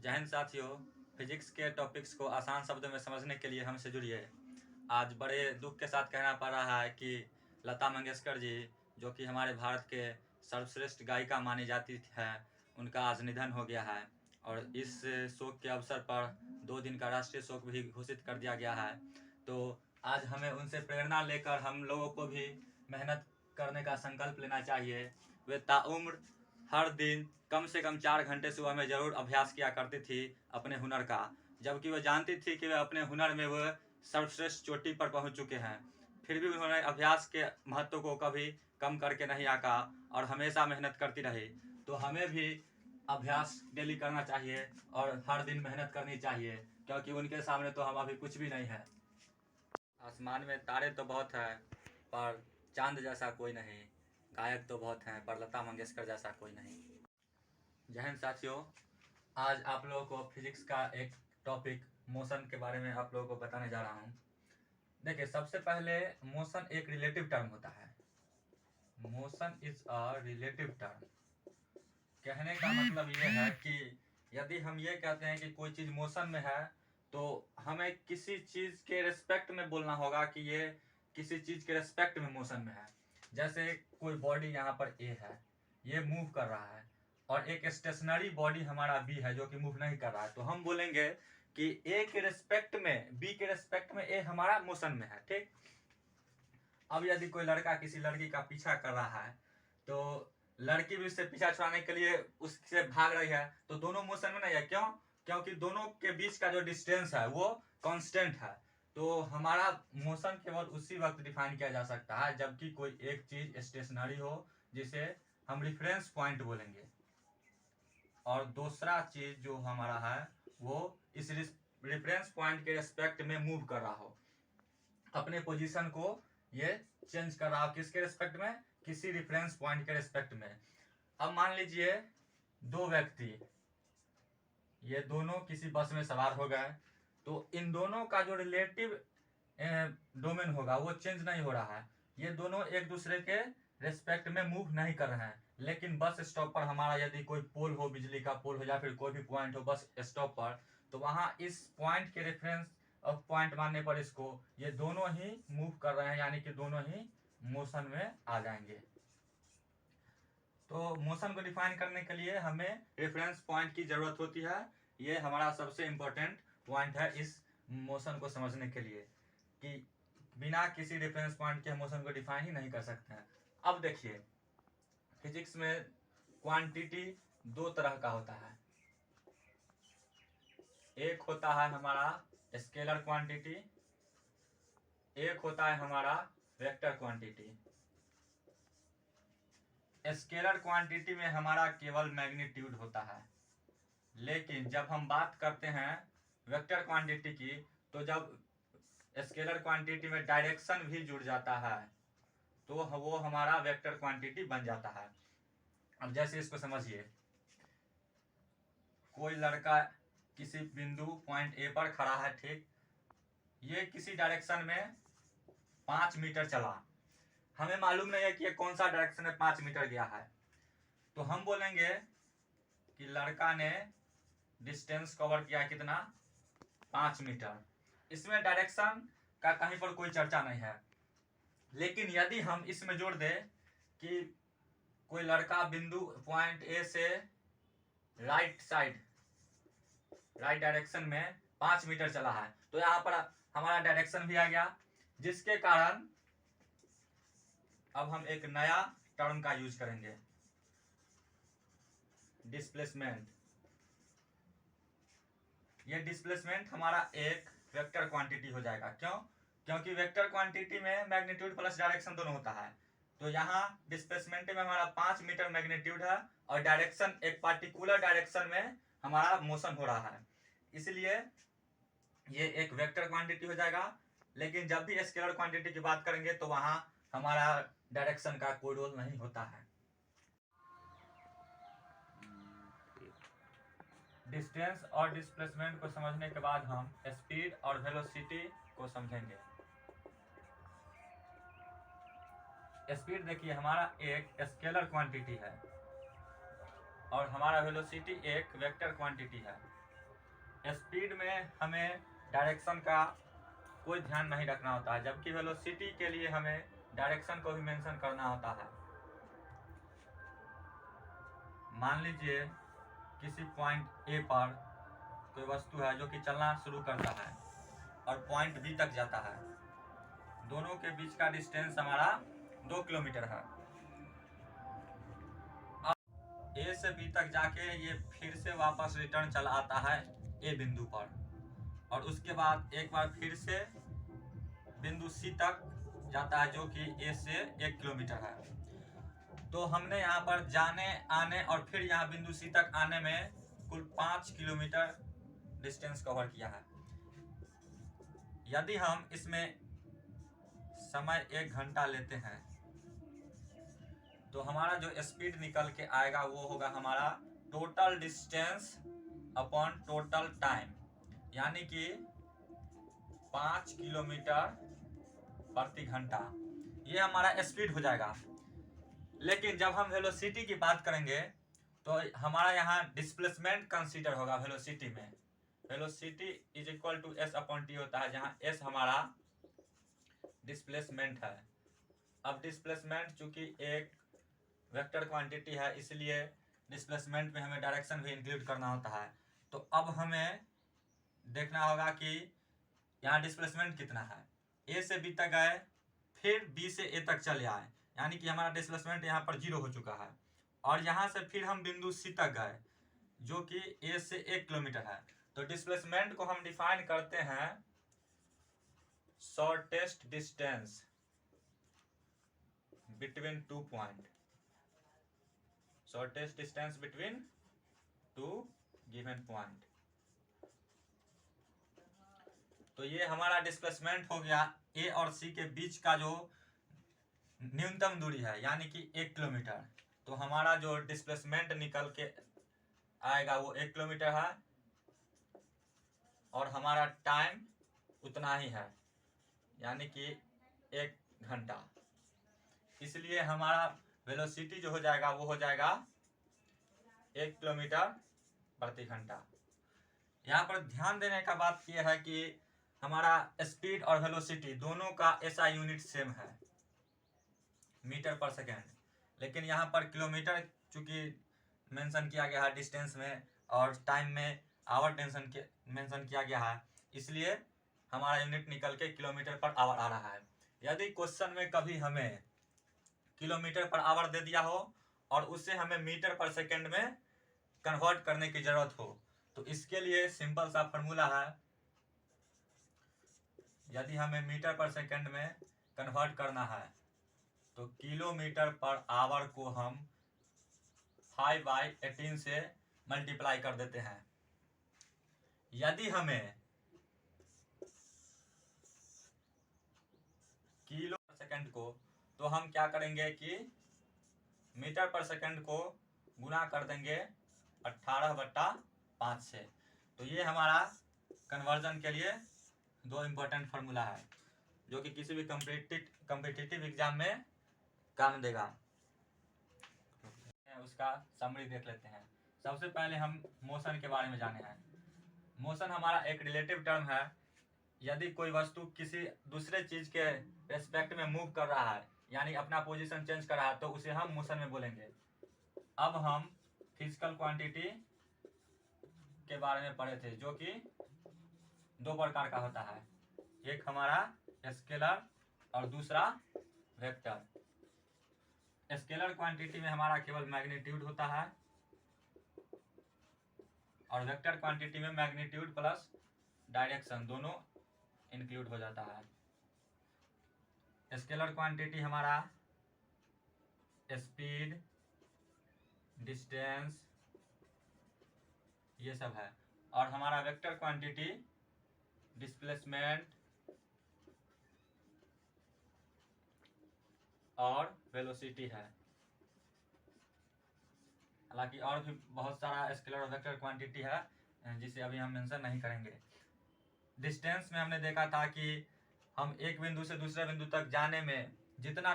जय हिंद साथियों। फिजिक्स के टॉपिक्स को आसान शब्दों में समझने के लिए हमसे जुड़िए। आज बड़े दुख के साथ कहना पड़ रहा है कि लता मंगेशकर जी, जो कि हमारे भारत के सर्वश्रेष्ठ गायिका मानी जाती है, उनका आज निधन हो गया है। और इस शोक के अवसर पर 2 दिन का राष्ट्रीय शोक भी घोषित कर दिया गया है। तो आज हमें उनसे प्रेरणा लेकर हम लोगों को भी मेहनत करने का संकल्प लेना चाहिए। वे ताउम्र हर दिन कम से कम 4 घंटे सुबह में ज़रूर अभ्यास किया करती थी अपने हुनर का, जबकि वह जानती थी कि वह अपने हुनर में वह सर्वश्रेष्ठ चोटी पर पहुंच चुके हैं। फिर भी उन्होंने अभ्यास के महत्व को कभी कम करके नहीं आका और हमेशा मेहनत करती रही। तो हमें भी अभ्यास डेली करना चाहिए और हर दिन मेहनत करनी चाहिए, क्योंकि उनके सामने तो हम अभी कुछ भी नहीं है। आसमान में तारे तो बहुत हैं, पर चांद जैसा कोई नहीं। गायक तो बहुत हैं, पर लता मंगेशकर जैसा कोई नहीं। जय हिंद साथियों। आज आप लोगों को फिजिक्स का एक टॉपिक मोशन के बारे में आप लोगों को बताने जा रहा हूँ। देखिए, सबसे पहले मोशन एक रिलेटिव टर्म होता है। Motion is a relative term. कहने का मतलब ये है कि यदि हम ये कहते हैं कि कोई चीज़ मोशन में है, तो हमें किसी चीज़ के रिस्पेक्ट में बोलना होगा कि ये किसी चीज़ के रिस्पेक्ट में मोशन में है। जैसे कोई बॉडी यहाँ पर ए है, ये मूव कर रहा है, और एक स्टेशनरी बॉडी हमारा बी है जो कि मूव नहीं कर रहा है, तो हम बोलेंगे कि ए के रिस्पेक्ट में, बी के रिस्पेक्ट में ए हमारा मोशन में है। ठीक। अब यदि कोई लड़का किसी लड़की का पीछा कर रहा है, तो लड़की भी उससे पीछा छुड़ाने के लिए उससे भाग रही है, तो दोनों मोशन में नहीं है। क्यों? क्योंकि दोनों के बीच का जो डिस्टेंस है वो कांस्टेंट है। तो हमारा मोशन केवल उसी वक्त डिफाइन किया जा सकता है जबकि कोई एक चीज स्टेशनरी हो, जिसे हम रिफरेंस पॉइंट बोलेंगे, और दूसरा चीज जो हमारा है वो इस रिफरेंस पॉइंट के रिस्पेक्ट में मूव कर रहा हो, अपने पोजीशन को ये चेंज कर रहा हो। किसके रिस्पेक्ट में? किसी रिफरेंस पॉइंट के रिस्पेक्ट में। अब मान लीजिए दो व्यक्ति, ये दोनों किसी बस में सवार हो गए, तो इन दोनों का जो रिलेटिव डोमेन होगा वो चेंज नहीं हो रहा है। ये दोनों एक दूसरे के रिस्पेक्ट में मूव नहीं कर रहे हैं, लेकिन बस स्टॉप पर हमारा यदि कोई पोल हो, बिजली का पोल हो या फिर कोई भी पॉइंट हो बस स्टॉप पर, तो वहां इस पॉइंट के रेफरेंस ऑफ पॉइंट मानने पर इसको ये दोनों ही मूव कर रहे हैं, यानी कि दोनों ही मोशन में आ जाएंगे। तो मोशन को डिफाइन करने के लिए हमें रेफरेंस पॉइंट की जरूरत होती है। ये हमारा सबसे इंपॉर्टेंट पॉइंट है इस मोशन को समझने के लिए, कि बिना किसी रेफरेंस पॉइंट के हम मोशन को डिफाइन ही नहीं कर सकते हैं। अब देखिए, फिजिक्स में क्वांटिटी दो तरह का होता है। एक होता है हमारा स्केलर क्वांटिटी, एक होता है हमारा वेक्टर क्वांटिटी। स्केलर क्वांटिटी में हमारा केवल मैग्नीट्यूड होता है, लेकिन जब हम बात करते हैं वेक्टर क्वांटिटी की, तो जब स्केलर क्वांटिटी में डायरेक्शन भी जुड़ जाता है तो वो हमारा वेक्टर क्वांटिटी बन जाता है। अब जैसे इसको समझिए, कोई लड़का किसी बिंदु पॉइंट ए पर खड़ा है, ठीक। ये किसी डायरेक्शन में 5 मीटर चला, हमें मालूम नहीं है कि ये कौन सा डायरेक्शन में 5 मीटर गया है, तो हम बोलेंगे कि लड़का ने डिस्टेंस कवर किया कितना? 5 मीटर। इसमें डायरेक्शन का कहीं पर कोई चर्चा नहीं है। लेकिन यदि हम इसमें जोड़ दें कि कोई लड़का बिंदु पॉइंट ए से राइट साइड, राइट डायरेक्शन में 5 मीटर चला है, तो यहां पर हमारा डायरेक्शन भी आ गया, जिसके कारण अब हम एक नया टर्म का यूज करेंगे, डिस्प्लेसमेंट। ये डिस्प्लेसमेंट हमारा एक वेक्टर क्वांटिटी हो जाएगा। क्यों? क्योंकि वेक्टर क्वांटिटी में मैग्नीट्यूड प्लस डायरेक्शन दोनों होता है। तो यहाँ डिस्प्लेसमेंट में हमारा 5 मीटर मैग्नीट्यूड है और डायरेक्शन एक पार्टिकुलर डायरेक्शन में हमारा मोशन हो रहा है, इसलिए ये एक वेक्टर क्वांटिटी हो जाएगा। लेकिन जब भी स्केलर क्वांटिटी की बात करेंगे तो वहां हमारा डायरेक्शन का कोई रोल नहीं होता है। डिस्टेंस और डिस्प्लेसमेंट को समझने के बाद हम स्पीड और वेलोसिटी को समझेंगे। स्पीड देखिए हमारा एक स्केलर क्वांटिटी है और हमारा वेलोसिटी एक वेक्टर क्वांटिटी है। स्पीड में हमें डायरेक्शन का कोई ध्यान नहीं रखना होता है, जबकि वेलोसिटी के लिए हमें डायरेक्शन को भी मेंशन करना होता है। मान लीजिए किसी पॉइंट ए पर कोई वस्तु है जो कि चलना शुरू करता है और पॉइंट बी तक जाता है। दोनों के बीच का डिस्टेंस हमारा 2 किलोमीटर है। अब ए से बी तक जाके ये फिर से वापस रिटर्न चला आता है ए बिंदु पर, और उसके बाद एक बार फिर से बिंदु सी तक जाता है जो कि ए से 1 किलोमीटर है। तो हमने यहाँ पर जाने आने और फिर यहाँ बिंदु सी तक आने में कुल 5 किलोमीटर डिस्टेंस कवर किया है। यदि हम इसमें समय 1 घंटा लेते हैं तो हमारा जो स्पीड निकल के आएगा वो होगा हमारा total distance upon total time, यानी कि 5 किलोमीटर प्रति घंटा, ये हमारा स्पीड हो जाएगा। लेकिन जब हम वेलोसिटी की बात करेंगे तो हमारा यहाँ डिस्प्लेसमेंट कंसीडर होगा। वेलोसिटी में velocity is equal to S upon T होता है, जहाँ एस हमारा डिस्प्लेसमेंट है। अब डिस्प्लेसमेंट चूंकि एक वेक्टर क्वांटिटी है, इसलिए डिस्प्लेसमेंट में हमें डायरेक्शन भी इंक्लूड करना होता है। तो अब हमें देखना होगा कि यहाँ डिस्प्लेसमेंट कितना है। ए से बी तक गए, फिर बी से ए तक चले आए, यानी कि हमारा डिस्प्लेसमेंट यहाँ पर 0 हो चुका है। और यहाँ से फिर हम बिंदु सी तक गए जो कि ए से 1 किलोमीटर है। तो डिस्प्लेसमेंट को हम डिफाइन करते हैं shortest distance between 2 point, shortest distance between 2 given point. तो ये हमारा डिस्प्लेसमेंट हो गया ए और सी के बीच का जो न्यूनतम दूरी है, यानी कि 1 किलोमीटर। तो हमारा जो डिस्प्लेसमेंट निकल के आएगा वो 1 किलोमीटर है, और हमारा टाइम उतना ही है, यानी कि 1 घंटा। इसलिए हमारा वेलोसिटी जो हो जाएगा वो हो जाएगा 1 किलोमीटर प्रति घंटा। यहाँ पर ध्यान देने का बात यह है कि हमारा स्पीड और वेलोसिटी दोनों का एसआई यूनिट सेम है, मीटर पर सेकेंड। लेकिन यहाँ पर किलोमीटर चूंकि मेंशन किया गया है डिस्टेंस में, और टाइम में आवर मेंशन किया गया है, इसलिए हमारा यूनिट निकल के किलोमीटर पर आवर आ रहा है। यदि क्वेश्चन में कभी हमें किलोमीटर पर आवर दे दिया हो और उससे हमें मीटर पर सेकेंड में कन्वर्ट करने की जरूरत हो, तो इसके लिए सिंपल सा फॉर्मूला है। यदि हमें मीटर पर सेकेंड में कन्वर्ट करना है तो किलोमीटर पर आवर को हम 5/18 से मल्टीप्लाई कर देते हैं। यदि हमें किलो पर सेकेंड को, तो हम क्या करेंगे कि मीटर पर सेकेंड को गुना कर देंगे 18/5 से। तो ये हमारा कन्वर्जन के लिए 2 इम्पोर्टेंट फार्मूला है जो कि किसी भी कम्पिटिटिव एग्जाम में काम देगा। उसका समरी देख लेते हैं। सबसे पहले हम मोशन के बारे में जाने हैं। मोशन हमारा एक रिलेटिव टर्म है। यदि कोई वस्तु किसी दूसरे चीज के रेस्पेक्ट में मूव कर रहा है, यानी अपना पोजीशन चेंज कर रहा है, तो उसे हम मोशन में बोलेंगे। अब हम फिजिकल क्वांटिटी के बारे में पढ़े थे, जो कि 2 प्रकार का होता है, एक हमारा स्केलर और दूसरा वेक्टर। स्केलर क्वांटिटी में हमारा केवल मैग्नीट्यूड होता है, और वेक्टर क्वांटिटी में मैग्नीट्यूड प्लस डायरेक्शन दोनों इंक्लूड हो जाता है। स्केलर क्वांटिटी हमारा स्पीड, डिस्टेंस, ये सब है, और हमारा वेक्टर क्वांटिटी डिस्प्लेसमेंट और वेलोसिटी है। हालांकि और भी बहुत सारा स्केलर और वेक्टर क्वांटिटी है जिसे अभी हम मेंशन नहीं करेंगे। डिस्टेंस में हमने देखा था कि हम एक बिंदु से दूसरे बिंदु तक जाने में जितना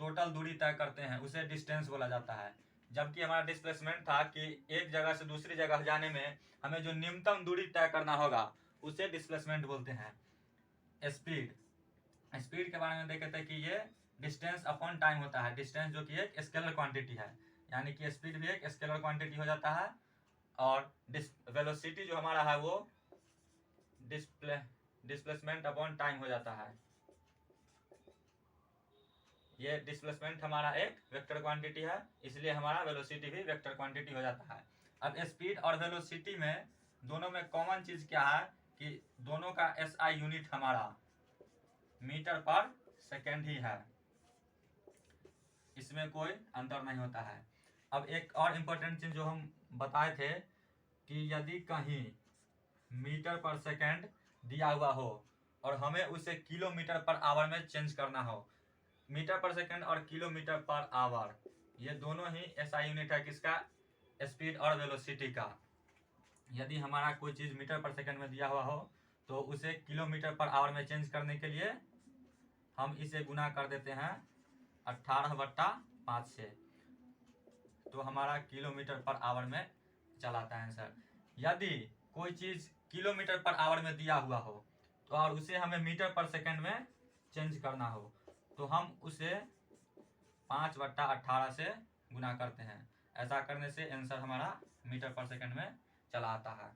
टोटल दूरी तय करते हैं उसे डिस्टेंस बोला जाता है। जबकि हमारा डिस्प्लेसमेंट था कि एक जगह से दूसरी जगह जाने में हमें जो न्यूनतम दूरी तय करना होगा उसे डिस्प्लेसमेंट बोलते हैं। स्पीड के बारे में देखे थे कि ये डिस्टेंस अपॉन टाइम होता है। डिस्टेंस जो कि एक स्केलर क्वांटिटी है, यानी कि स्पीड भी एक स्केलर क्वांटिटी हो जाता है। और वेलोसिटी जो हमारा है वो डिस्प्लेसमेंट अपॉन टाइम हो जाता है। ये डिस्प्लेसमेंट हमारा एक वेक्टर क्वांटिटी है, इसलिए हमारा वेलोसिटी भी वेक्टर क्वांटिटी हो जाता है। अब स्पीड और वेलोसिटी में दोनों में कॉमन चीज क्या है कि दोनों का SI यूनिट हमारा मीटर पर सेकेंड ही है, इसमें कोई अंतर नहीं होता है। अब एक और इम्पोर्टेंट चीज जो हम बताए थे कि यदि कहीं मीटर पर सेकेंड दिया हुआ हो और हमें उसे किलोमीटर पर आवर में चेंज करना हो, मीटर पर सेकेंड और किलोमीटर पर आवर ये दोनों ही SI यूनिट है किसका, स्पीड और वेलोसिटी का। यदि हमारा कोई चीज़ मीटर पर सेकेंड में दिया हुआ हो तो उसे किलोमीटर पर आवर में चेंज करने के लिए हम इसे गुना कर देते हैं 18/5 से, तो हमारा किलोमीटर पर आवर में चला आता है आंसर। यदि कोई चीज़ किलोमीटर पर आवर में दिया हुआ हो तो और उसे हमें मीटर पर सेकेंड में चेंज करना हो तो हम उसे 5/18 से गुना करते हैं। ऐसा करने से आंसर हमारा मीटर पर सेकेंड में चला आता है।